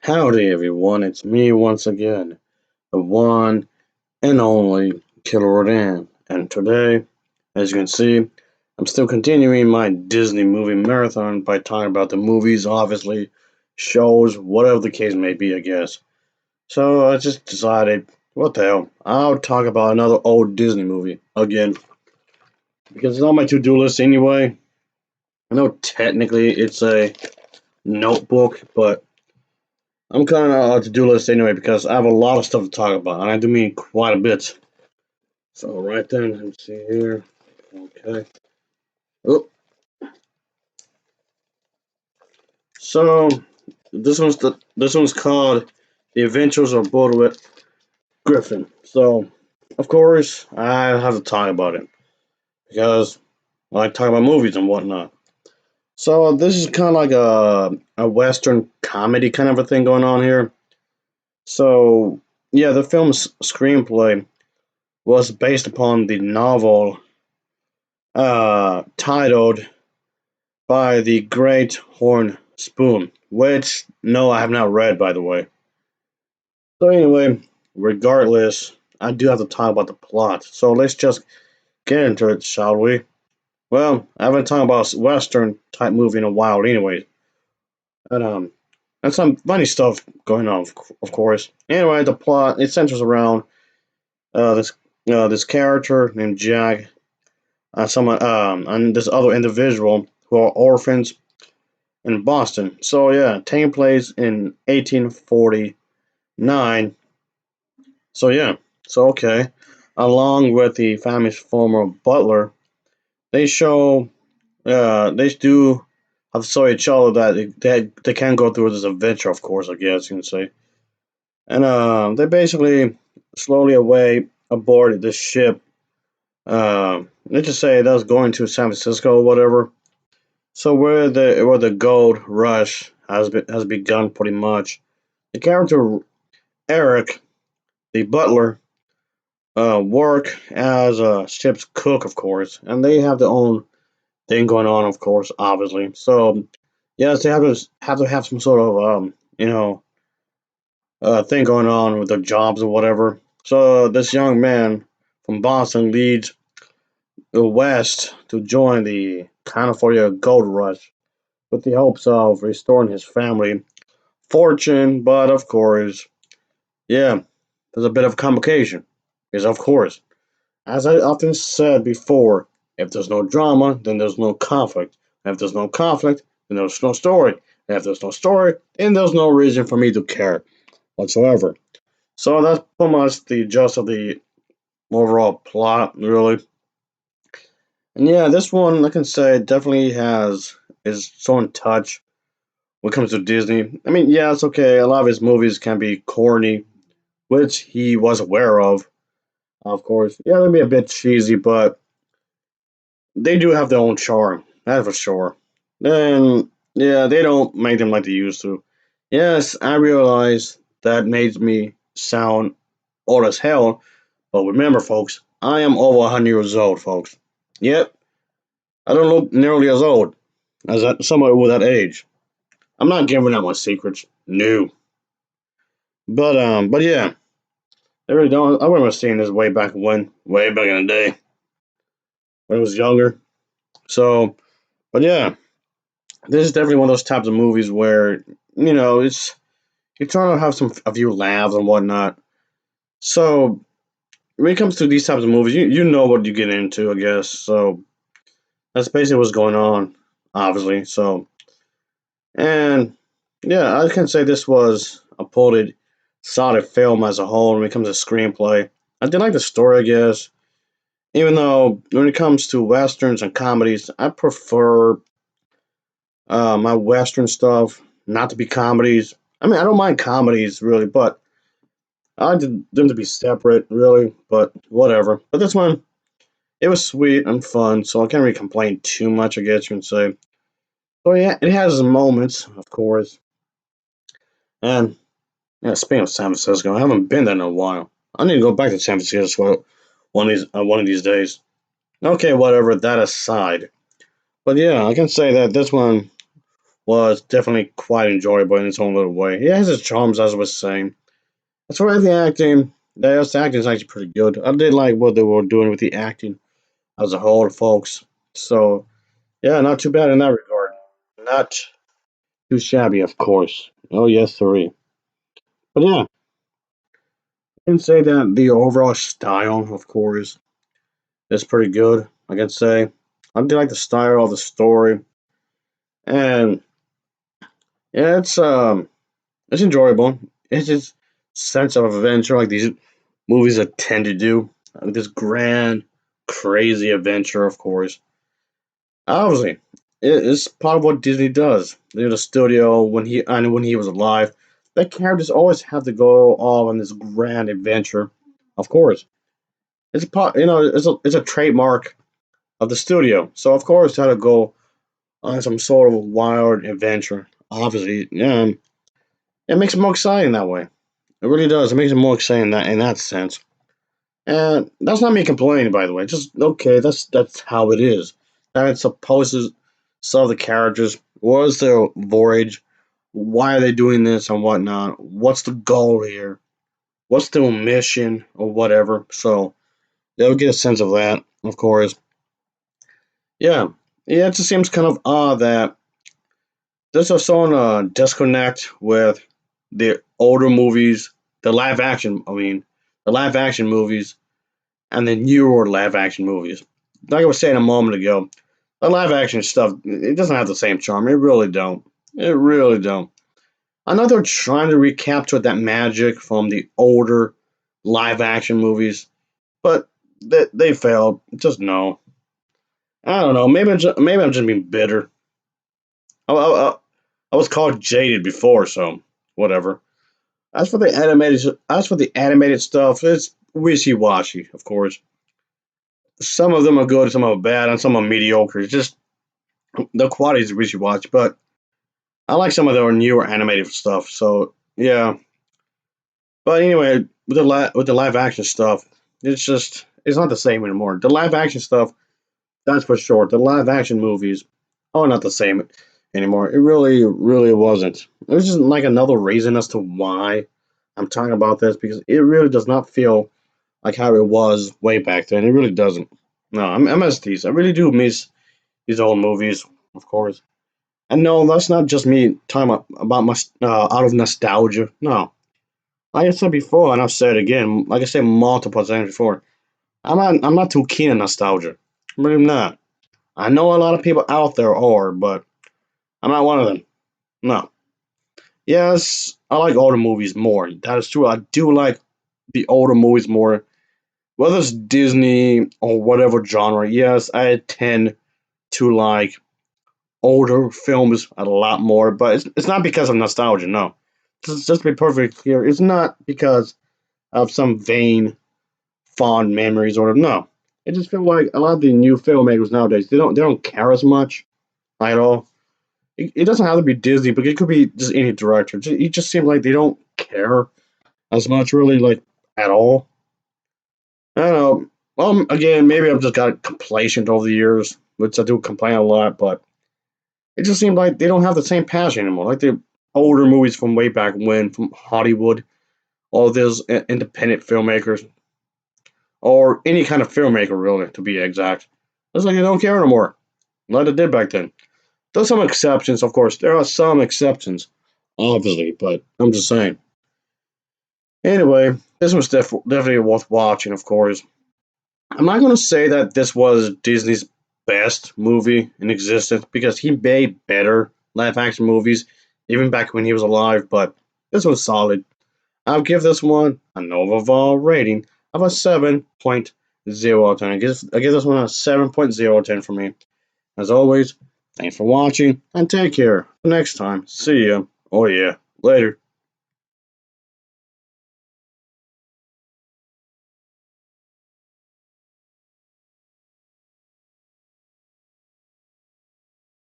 Howdy everyone, it's me once again, the one and only Killer Dan. And today, as you can see, I'm still continuing my Disney movie marathon by talking about the movies, obviously, shows, whatever the case may be, I guess. So I just decided, what the hell, I'll talk about another old Disney movie again, because it's on my to-do list anyway. I know technically it's a notebook, but I'm kind of to do list anyway because I have a lot of stuff to talk about, and I do mean quite a bit. So right then, let me see here. Okay. Oh, so this one's called The Adventures of Bullwhip Griffin. So of course I have to talk about it because I like talking about movies and whatnot. So this is kind of like a western comedy kind of a thing going on here. So yeah, the film's screenplay was based upon the novel titled by the Great Horn Spoon, which, no, I have not read, by the way. So, anyway, regardless, I do have to talk about the plot. So, let's just get into it, shall we? Well, I haven't talked about a Western type movie in a while, anyway. And some funny stuff going on, of course. Anyway, the plot it centers around this this character named Jack, someone and this other individual who are orphans in Boston. So yeah, taking place in 1849. So yeah, so okay. Along with the family's former butler, they show they do have to show each other that they can go through this adventure, of course, I guess you can say. And they basically slowly away aboard this ship. Let's just say that was going to San Francisco or whatever. So where the gold rush has begun pretty much. The character Eric, the butler, work as a ship's cook, of course, and they have their own thing going on, of course, obviously. So yes, they have to have some sort of thing going on with their jobs or whatever. So this young man from Boston leads west to join the California gold rush with the hopes of restoring his family fortune, but of course, yeah, there's a bit of complication. Because of course, as I often said before, if there's no drama, then there's no conflict. And if there's no conflict, then there's no story. And if there's no story, then there's no reason for me to care whatsoever. So that's pretty much the gist of the overall plot, really. And yeah, this one I can say definitely has is so in touch when it comes to Disney. I mean, yeah, it's okay. A lot of his movies can be corny, which he was aware of course. Yeah, they may be a bit cheesy, but they do have their own charm, that's for sure. And yeah, they don't make them like they used to. Yes, I realize that made me sound old as hell, but remember, folks, I am over 100 years old, folks. Yep, I don't look nearly as old as somebody with that age. I'm not giving out my secrets, no. But yeah, I really don't. I remember seeing this way back in the day when I was younger. So, but yeah, this is definitely one of those types of movies where it's you're trying to have a few laughs and whatnot. So when it comes to these types of movies, you know what you get into, I guess. So that's basically what's going on, obviously. So and yeah, I can say this was a pretty solid film as a whole when it comes to screenplay. I did like the story, I guess. Even though when it comes to westerns and comedies, I prefer my western stuff not to be comedies. I mean, I don't mind comedies really, but I like them to be separate, really. But whatever. But this one, it was sweet and fun, so I can't really complain too much, I guess you can say. So yeah, it has its moments, of course. And yeah, speaking of San Francisco, I haven't been there in a while. I need to go back to San Francisco one of these days. Okay, whatever. That aside, but yeah, I can say that this one was definitely quite enjoyable in its own little way. It has its charms, as I was saying. As far as the acting is actually pretty good. I did like what they were doing with the acting as a whole, folks. So yeah, not too bad in that regard. Not too shabby, of course. Oh yes, sorry. But yeah, I can say that the overall style, of course, is pretty good. I can say I do like the style of the story, and yeah, it's enjoyable. It's just sense of adventure like these movies that tend to do. This grand, crazy adventure, of course. Obviously, it's part of what Disney does. The studio when he was alive, the characters always have to go off on this grand adventure. Of course, it's part. It's a trademark of the studio. So of course, had to go on some sort of wild adventure. Obviously, yeah, it makes it more exciting that way. It really does. It makes it more exciting in that sense. And that's not me complaining, by the way. Just okay. That's how it is. And it's supposed to solve the characters. What is their voyage? Why are they doing this and whatnot? What's the goal here? What's the mission or whatever? So they'll get a sense of that, of course. Yeah, yeah. It just seems kind of odd that there's a sort disconnect with the older movies, the live action. I mean, the live action movies and the newer live action movies. Like I was saying a moment ago, the live action stuff it doesn't have the same charm. It really don't. It really don't. I know they're trying to recapture that magic from the older live action movies, but they failed. Just no. I don't know. Maybe I'm just being bitter. I was called jaded before, so whatever. As for the animated stuff, it's wishy washy. Of course, some of them are good, some are bad, and some are mediocre. It's just the quality is wishy washy, but I like some of their newer animated stuff. So yeah, but anyway, with the live action stuff, it's not the same anymore. The live action stuff, that's for sure. The live action movies are not the same anymore. It really wasn't. It was just like another reason as to why I'm talking about this because it really does not feel like how it was way back then. It really doesn't. No, I miss these. I really do miss these old movies, of course. And no, that's not just me talking about my out of nostalgia. No, like I said before, and I've said again, like I said multiple times before, I'm not too keen on nostalgia. I'm really not. I know a lot of people out there are, but I'm not one of them. No. Yes, I like older movies more. That is true. I do like the older movies more. Whether it's Disney or whatever genre, yes, I tend to like older films a lot more, but it's not because of nostalgia, no. Just to be perfectly clear, it's not because of some vain, fond memories or no. I just feel like a lot of the new filmmakers nowadays they don't care as much at all. It doesn't have to be Disney, but it could be just any director. It just seems like they don't care as much, really, like at all. I don't know. Again, maybe I've just got complacent over the years, which I do complain a lot, but it just seemed like they don't have the same passion anymore. Like the older movies from way back when, from Hollywood, all those independent filmmakers, or any kind of filmmaker, really, to be exact. It's like they don't care anymore, like they did back then. There's some exceptions, of course. There are some exceptions, obviously, but I'm just saying. Anyway, this was definitely worth watching, of course. I'm not going to say that this was Disney's best movie in existence because he made better live action movies even back when he was alive, but this was solid. I'll give this one an overall rating of a 7.0 I give this one a 7.0 for me. As always, thanks for watching and take care. Next time, see ya. Oh yeah, later.